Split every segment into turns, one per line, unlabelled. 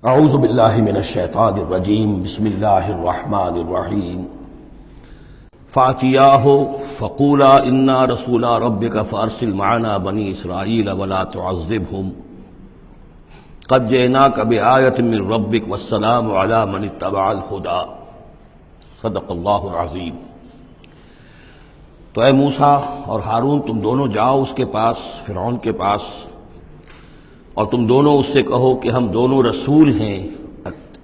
اعوذ باللہ من الشیطان الرجیم بسم اللہ الرحمن الرحیم فاتیاہ فقولا انا رسولا ربک فارسل معنا بنی اسرائیل ولا تعذبہم قد جئناک بآیۃ من ربک والسلام علی من اتبع الہدی صدق اللہ العظیم۔ تو اے موسیٰ اور ہارون، تم دونوں جاؤ اس کے پاس، فرعون کے پاس، اور تم دونوں اس سے کہو کہ ہم دونوں رسول ہیں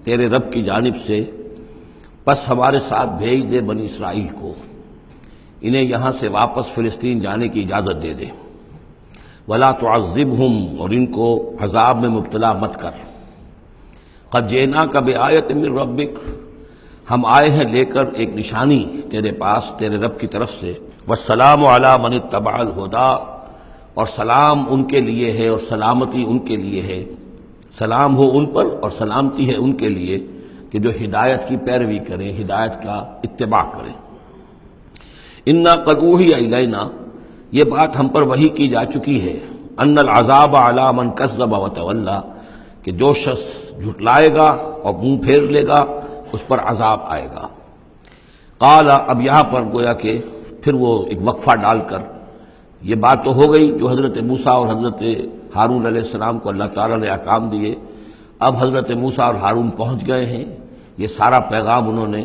تیرے رب کی جانب سے، پس ہمارے ساتھ بھیج دے بنی اسرائیل کو، انہیں یہاں سے واپس فلسطین جانے کی اجازت دے دے۔ ولا تعذبہم، اور ان کو عذاب میں مبتلا مت کر۔ قد جئناک بآیۃ من ربک، ہم آئے ہیں لے کر ایک نشانی تیرے پاس تیرے رب کی طرف سے۔ والسلام علی من اتبع الہدی، اور سلام ان کے لیے ہے اور سلامتی ان کے لیے ہے، سلام ہو ان پر اور سلامتی ہے ان کے لیے کہ جو ہدایت کی پیروی کریں، ہدایت کا اتباع کریں۔ انا قد اوحی الینا، یہ بات ہم پر وحی کی جا چکی ہے، ان العذاب علی من کذب وتولی، کہ جو شخص جھٹلائے گا اور منہ پھیر لے گا اس پر عذاب آئے گا۔ قال، اب یہاں پر گویا کہ پھر وہ ایک وقفہ ڈال کر یہ بات تو ہو گئی جو حضرت موسیٰ اور حضرت ہارون علیہ السلام کو اللہ تعالیٰ نے احکام دیے۔ اب حضرت موسیٰ اور ہارون پہنچ گئے ہیں، یہ سارا پیغام انہوں نے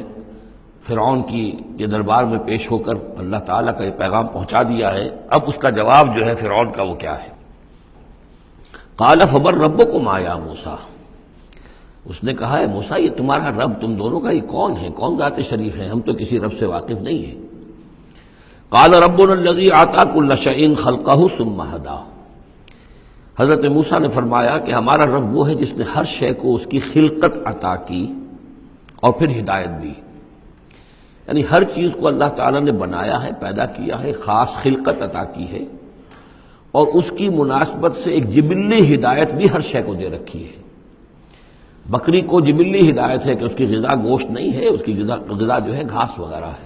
فرعون کی یہ دربار میں پیش ہو کر اللہ تعالیٰ کا یہ پیغام پہنچا دیا ہے۔ اب اس کا جواب جو ہے فرعون کا وہ کیا ہے؟ قال فمن ربکم یا موسیٰ، اس نے کہا ہے موسیٰ یہ تمہارا رب تم دونوں کا یہ کون ہے، کون ذات شریف ہے، ہم تو کسی رب سے واقف نہیں ہیں۔ قال ربنا الذی اعطی کل شیء خلقہ ثم ہدی، حضرت موسیٰ نے فرمایا کہ ہمارا رب وہ ہے جس نے ہر شے کو اس کی خلقت عطا کی اور پھر ہدایت دی، یعنی ہر چیز کو اللہ تعالیٰ نے بنایا ہے، پیدا کیا ہے، خاص خلقت عطا کی ہے، اور اس کی مناسبت سے ایک جبلی ہدایت بھی ہر شے کو دے رکھی ہے۔ بکری کو جبلی ہدایت ہے کہ اس کی غذا گوشت نہیں ہے، اس کی غذا جو ہے گھاس وغیرہ ہے،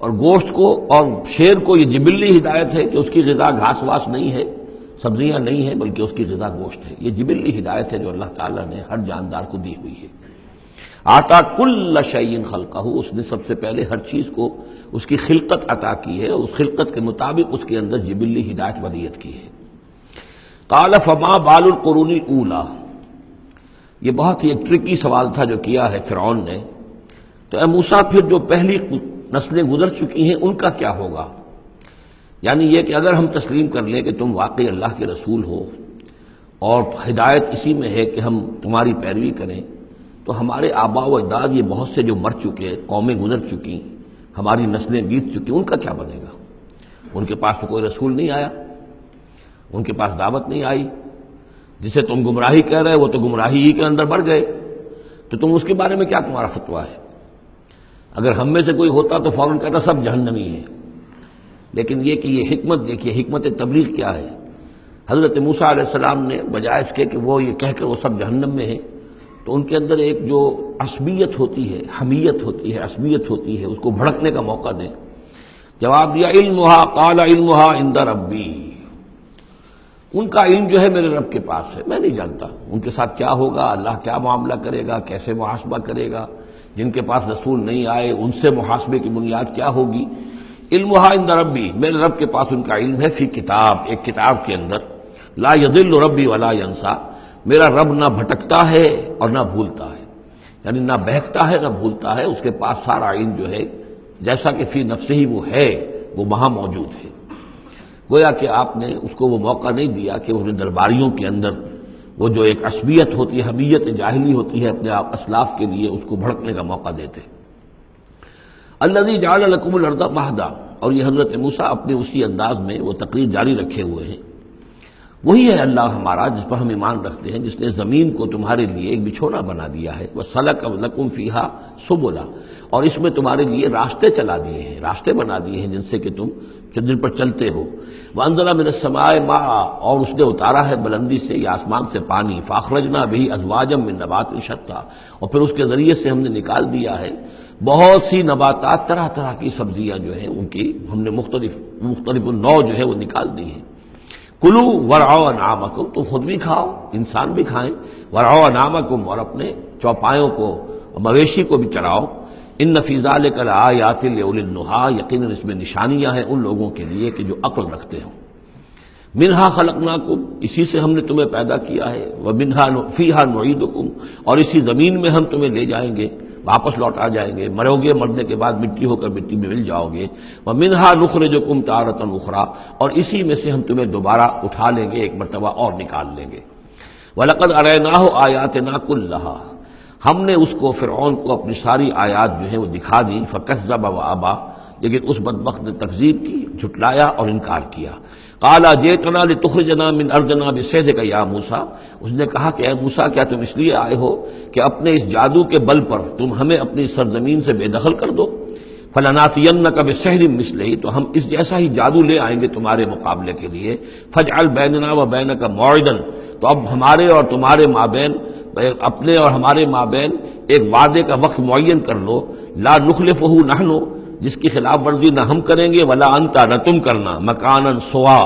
اور گوشت کو اور شیر کو یہ جبلی ہدایت ہے کہ اس کی غذا گھاس واس نہیں ہے، سبزیاں نہیں ہیں، بلکہ اس کی غذا گوشت ہے۔ یہ جبلی ہدایت ہے جو اللہ تعالیٰ نے ہر جاندار کو دی ہوئی ہے۔ آتا کل شیء خلقہ، اس نے سب سے پہلے ہر چیز کو اس کی خلقت عطا کی ہے، اور اس خلقت کے مطابق اس کے اندر جبلی ہدایت ودیت کی ہے۔ قال فما بال القرون الاولی، یہ بہت ہی ایک ٹرکی سوال تھا جو کیا ہے فرعون نے۔ تو اے موسیٰ پھر جو پہلی نسلیں گزر چکی ہیں ان کا کیا ہوگا؟ یعنی یہ کہ اگر ہم تسلیم کر لیں کہ تم واقعی اللہ کے رسول ہو اور ہدایت اسی میں ہے کہ ہم تمہاری پیروی کریں، تو ہمارے آباء و اجداد یہ بہت سے جو مر چکے، قومیں گزر چکی، ہماری نسلیں بیت چکی، ان کا کیا بنے گا؟ ان کے پاس تو کوئی رسول نہیں آیا، ان کے پاس دعوت نہیں آئی، جسے تم گمراہی کہہ رہے وہ تو گمراہی ہی کے اندر بڑھ گئے، تو تم اس کے بارے میں کیا تمہارا فتویٰ ہے؟ اگر ہم میں سے کوئی ہوتا تو فوراً کہتا سب جہنمی ہیں، لیکن یہ کہ یہ حکمت دیکھیے، حکمت تبلیغ کیا ہے۔ حضرت موسیٰ علیہ السلام نے بجائے اس کے کہ وہ یہ کہہ کر وہ سب جہنم میں ہیں، تو ان کے اندر ایک جو عصبیت ہوتی ہے، حمیت ہوتی ہے، عصبیت ہوتی ہے، اس کو بھڑکنے کا موقع دیں۔ جواب دیا علمھا، قال علمھا عند ربی، ان کا علم جو ہے میرے رب کے پاس ہے، میں نہیں جانتا ان کے ساتھ کیا ہوگا، اللہ کیا معاملہ کرے گا، کیسے محاسبہ کرے گا، جن کے پاس رسول نہیں آئے ان سے محاسبے کی بنیاد کیا ہوگی۔ علمھا عند ربی، میرے رب کے پاس ان کا علم ہے، فی کتاب، ایک کتاب کے اندر، لا یضل ربی ولا ینسیٰ، میرا رب نہ بھٹکتا ہے اور نہ بھولتا ہے، یعنی نہ بہکتا ہے نہ بھولتا ہے، اس کے پاس سارا علم جو ہے جیسا کہ فی نفسہ ہی وہ ہے، وہ وہاں موجود ہے۔ گویا کہ آپ نے اس کو وہ موقع نہیں دیا کہ وہ اپنے درباریوں کے اندر وہ جو ایک عصبیت ہوتی ہے، حمیت جاہلی ہوتی ہے اپنے اسلاف کے لیے، اس کو بھڑکنے کا موقع دیتے۔ الذی جعل لکم الارض مہدا، اور یہ حضرت موسیٰ اپنے اسی انداز میں وہ تقریر جاری رکھے ہوئے ہیں، وہی ہے اللہ ہمارا جس پر ہم ایمان رکھتے ہیں، جس نے زمین کو تمہارے لیے ایک بچھونا بنا دیا ہے، وَسَلَكَ لَكُمْ فِيهَا سُبُلًا، اور اس میں تمہارے لیے راستے چلا دیے ہیں، راستے بنا دیے ہیں جن سے کہ تم جن پر چلتے ہو۔ وَأَنزَلَ مِنَ السَّمَاءِ مَاءً، اور اس نے اتارا ہے بلندی سے یا آسمان سے پانی، فَأَخْرَجْنَا بِهِ أَزْوَاجًا مِّن نَبَاتٍ شَتَّىٰ، اور پھر اس کے ذریعے سے ہم نے نکال دیا ہے بہت سی نباتات، طرح طرح کی سبزیاں جو ہیں ان کی ہم نے مختلف النوع جو ہے وہ نکال دی ہیں۔ کلو ورعوا انعامکم، تم خود بھی کھاؤ، انسان بھی کھائیں، ورعوا انعامکم، اور اپنے چوپایوں کو، مویشی کو بھی چراؤ، ان فی ذلک لآیات لأولی النہی، یقیناً اس میں نشانیاں ہیں ان لوگوں کے لیے کہ جو عقل رکھتے ہوں۔ منہا خلقناکم، اسی سے ہم نے تمہیں پیدا کیا ہے، ومنہا فیہا نعیدکم، اور اسی زمین میں ہم تمہیں لے جائیں گے، واپس لوٹا جائیں گے، مرو گے، مرنے کے بعد مٹی ہو کر مٹی میں مل جاؤ گے، ومنہا نخرجکم تارۃ اخری، اور اسی میں سے ہم تمہیں دوبارہ اٹھا لیں گے، ایک مرتبہ اور نکال لیں گے۔ وَلَقَدْ أَرَيْنَاهُ آيَاتِنَا كُلَّهَا، ہم نے اس کو، فرعون کو، اپنی ساری آیات جو ہیں وہ دکھا دی، فَكَذَّبَ وَأَبَى، لیکن اس بدبخت نے تکذیب کی، جھٹلایا اور انکار کیا۔ قَالَ جِئْتَنَا لِتُخْرِجَنَا مِنْ أَرْضِنَا بِسِحْرِكَ يَا موسیٰ، اس نے کہا کہ اے موسیٰ، کیا تم اس لیے آئے ہو کہ اپنے اس جادو کے بل پر تم ہمیں اپنی سرزمین سے بے دخل کر دو؟ فَلَنَأْتِيَنَّكَ بِسِحْرٍ مِثْلِهِ، تو ہم اس جیسا ہی جادو لے آئیں گے تمہارے مقابلے کے لیے۔ فَاجْعَلْ بَيْنَنَا وَبَيْنَكَ مَوْعِدًا، تو اب ہمارے اور تمہارے مابین، اپنے اور ہمارے مابین ایک وعدے کا وقت معین کر لو، لا نخلفہ نحن، جس کی خلاف ورزی نہ ہم کریں گے، ولا انت، نہ تم کرنا، مکانا سوا،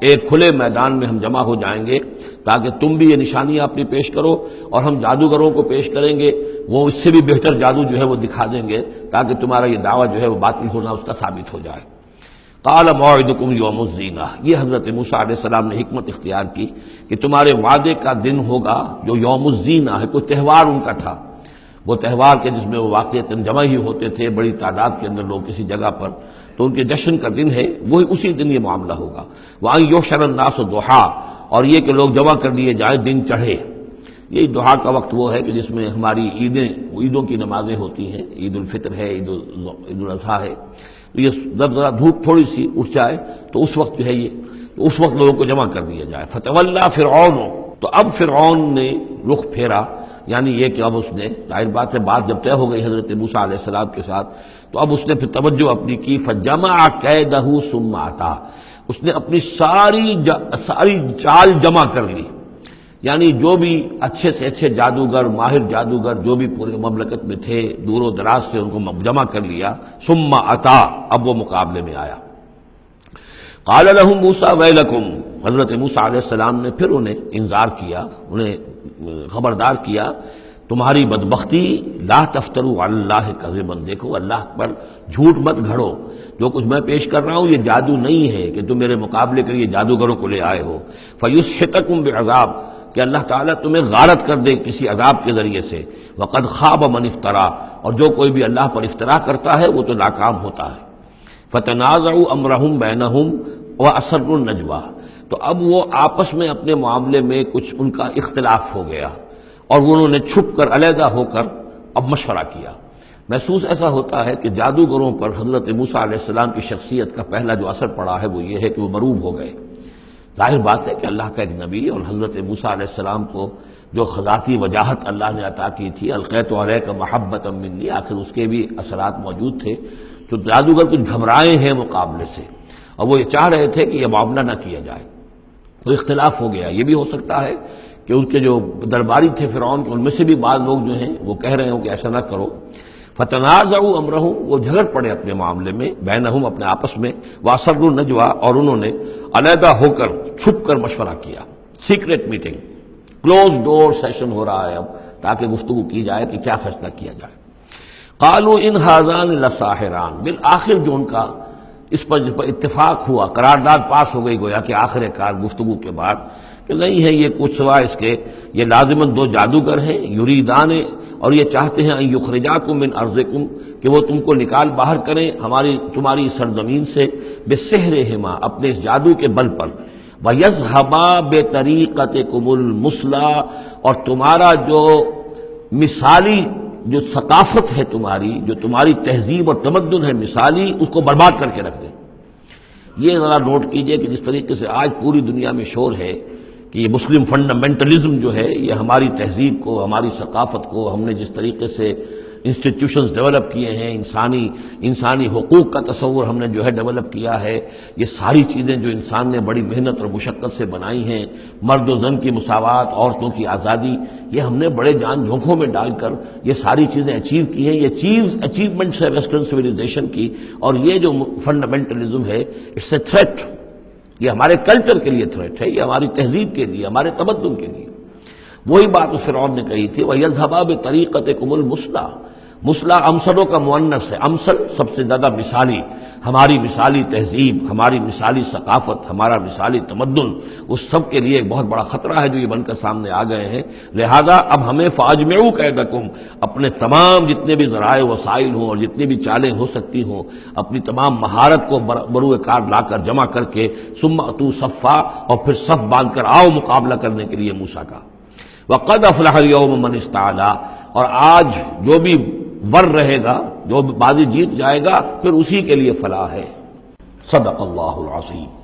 ایک کھلے میدان میں ہم جمع ہو جائیں گے، تاکہ تم بھی یہ نشانیاں اپنی پیش کرو اور ہم جادوگروں کو پیش کریں گے، وہ اس سے بھی بہتر جادو جو ہے وہ دکھا دیں گے، تاکہ تمہارا یہ دعویٰ جو ہے وہ باطل ہونا اس کا ثابت ہو جائے۔ قال موعدکم یوم الزینہ، یہ حضرت موسیٰ علیہ السلام نے حکمت اختیار کی کہ تمہارے وعدے کا دن ہوگا جو یوم الزینہ ہے، کوئی تہوار ان کا تھا، وہ تہوار کے جس میں وہ واقعتاً جمع ہی ہوتے تھے بڑی تعداد کے اندر لوگ کسی جگہ پر، تو ان کے جشن کا دن ہے، وہی اسی دن یہ معاملہ ہوگا۔ وَأَن يُحْشَرَ النَّاسُ ضُحًى، اور یہ کہ لوگ جمع کر لیے جائیں دن چڑھے۔ یہی دحا کا وقت وہ ہے کہ جس میں ہماری عیدوں کی نمازیں ہوتی ہیں، عید الفطر ہے، عید الاضحیٰ ہے، تو یہ جب ذرا دھوپ تھوڑی سی اٹھ جائے تو اس وقت جو ہے یہ، تو اس وقت لوگوں کو جمع کر دیا جائے۔ فَتَوَلَّىٰ فِرْعَوْنُ، تو اب فرعون نے رخ پھیرا، یعنی یہ کہ اب اس نے، ظاہر بات ہے بات جب طے ہو گئی حضرت موسیٰ علیہ السلام کے ساتھ، تو اب اس نے پھر توجہ اپنی کی، فَجَمَعَ كَيْدَهُ ثُمَّ أَتَىٰ، اس نے اپنی ساری چال جمع کر لی، یعنی جو بھی اچھے سے اچھے جادوگر، ماہر جادوگر جو بھی پورے مملکت میں تھے، دور و دراز سے ان کو جمع کر لیا۔ ثم اتا، اب وہ مقابلے میں آیا۔ قال لهم موسیٰ ویلکم، حضرت موسیٰ علیہ السلام نے پھر انہیں انذار کیا، انہیں خبردار کیا، تمہاری بدبختی، لا تفتروا علی اللہ کذبا، دیکھو اللہ پر جھوٹ مت گھڑو، جو کچھ میں پیش کر رہا ہوں یہ جادو نہیں ہے کہ تم میرے مقابلے کے لیے جادوگروں کو لے آئے ہو۔ فیسحتکم بعذاب، کہ اللہ تعالیٰ تمہیں غارت کر دے کسی عذاب کے ذریعے سے۔ وقد خاب من افترا، اور جو کوئی بھی اللہ پر افترا کرتا ہے وہ تو ناکام ہوتا ہے۔ فتنازعوا امرهم بینہم واسروا النجوى، تو اب وہ آپس میں اپنے معاملے میں کچھ ان کا اختلاف ہو گیا اور انہوں نے چھپ کر، علیحدہ ہو کر اب مشورہ کیا۔ محسوس ایسا ہوتا ہے کہ جادوگروں پر حضرت موسیٰ علیہ السلام کی شخصیت کا پہلا جو اثر پڑا ہے وہ یہ ہے کہ وہ مروب ہو گئے۔ ظاہر بات ہے کہ اللہ کا ایک نبی اور حضرت موسیٰ علیہ السلام کو جو ذاتی وجاہت اللہ نے عطا کی تھی، القیت علیک محبۃ منی، آخر اس کے بھی اثرات موجود تھے، تو جادوگر کچھ گھبرائے ہیں مقابلے سے، اور وہ یہ چاہ رہے تھے کہ یہ معاملہ نہ کیا جائے، تو اختلاف ہو گیا۔ یہ بھی ہو سکتا ہے کہ ان کے جو درباری تھے فرعون کے، ان میں سے بھی بعض لوگ جو ہیں وہ کہہ رہے ہوں کہ ایسا نہ کرو۔ فتنازعوا امرهم، وہ جھگڑ پڑے اپنے معاملے میں، بینہم اپنے آپس میں، واسروا النجوى، اور انہوں نے علیحدہ ہو کر چھپ کر مشورہ کیا، سیکریٹ میٹنگ، کلوز ڈور سیشن ہو رہا ہے اب، تاکہ گفتگو کی جائے کہ کیا فیصلہ کیا جائے۔ قالوا ان هذان لساحران، بالآخر جو ان کا اس پر اتفاق ہوا، قرارداد پاس ہو گئی گویا کہ آخر کار گفتگو کے بعد، کہ نہیں ہے یہ کچھ سوا اس کے، یہ لازماً دو جادوگر ہیں، یریدان، اور یہ چاہتے ہیں ان یخرجاکم من ارضکم، کہ وہ تم کو نکال باہر کریں تمہاری سرزمین سے، بسحرہما، اپنے اس جادو کے بل پر، ویذھبا بطریقتکم المثلی، اور تمہارا جو مثالی جو ثقافت ہے تمہاری، جو تمہاری تہذیب اور تمدن ہے مثالی، اس کو برباد کر کے رکھ دیں۔ یہ ذرا نوٹ کیجئے کہ جس طریقے سے آج پوری دنیا میں شور ہے کہ یہ مسلم فنڈامنٹلزم جو ہے یہ ہماری تہذیب کو، ہماری ثقافت کو، ہم نے جس طریقے سے انسٹیٹیوشنز ڈیولپ کیے ہیں، انسانی حقوق کا تصور ہم نے جو ہے ڈیولپ کیا ہے، یہ ساری چیزیں جو انسان نے بڑی محنت اور مشقت سے بنائی ہیں، مرد و زن کی مساوات، عورتوں کی آزادی، یہ ہم نے بڑے جان جھونکوں میں ڈال کر یہ ساری چیزیں اچیو کی ہیں۔ یہ اچیومنٹس ہے ویسٹرن سویلائزیشن کی، اور یہ جو فنڈامنٹلزم ہے، اٹس اے تھریٹ یہ ہمارے کلچر کے لیے تھریٹ ہے، یہ ہماری تہذیب کے لیے، ہمارے تمدن کے لیے۔ وہی بات اس فرعون نے کہی تھی وَيَذْهَبَا بِطَرِيقَتِكُمُ الْمُثْلَىٰ، مثلا امثلوں کا مؤنث ہے، امثل سب سے زیادہ مثالی، ہماری مثالی تہذیب، ہماری مثالی ثقافت، ہمارا مثالی تمدن، اس سب کے لیے ایک بہت بڑا خطرہ ہے جو یہ بن کر سامنے آ گئے ہیں۔ لہذا اب ہمیں فَأَجْمِعُوا كَيْدَكُمْ، اپنے تمام جتنے بھی ذرائع وسائل ہوں اور جتنی بھی چالیں ہو سکتی ہوں، اپنی تمام مہارت کو بروئے کار لا کر جمع کر کے ثُمَّ أَتُوا صَفًّا، اور پھر صف باندھ کر آؤ مقابلہ کرنے کے لیے موسیٰ کا۔ وَقَدْ أَفْلَحَ الْيَوْمَ مَنِ اسْتَعْلَىٰ، اور آج جو بھی ور رہے گا، جو بازی جیت جائے گا، پھر اسی کے لیے فلاح ہے۔ صدق اللہ العظیم۔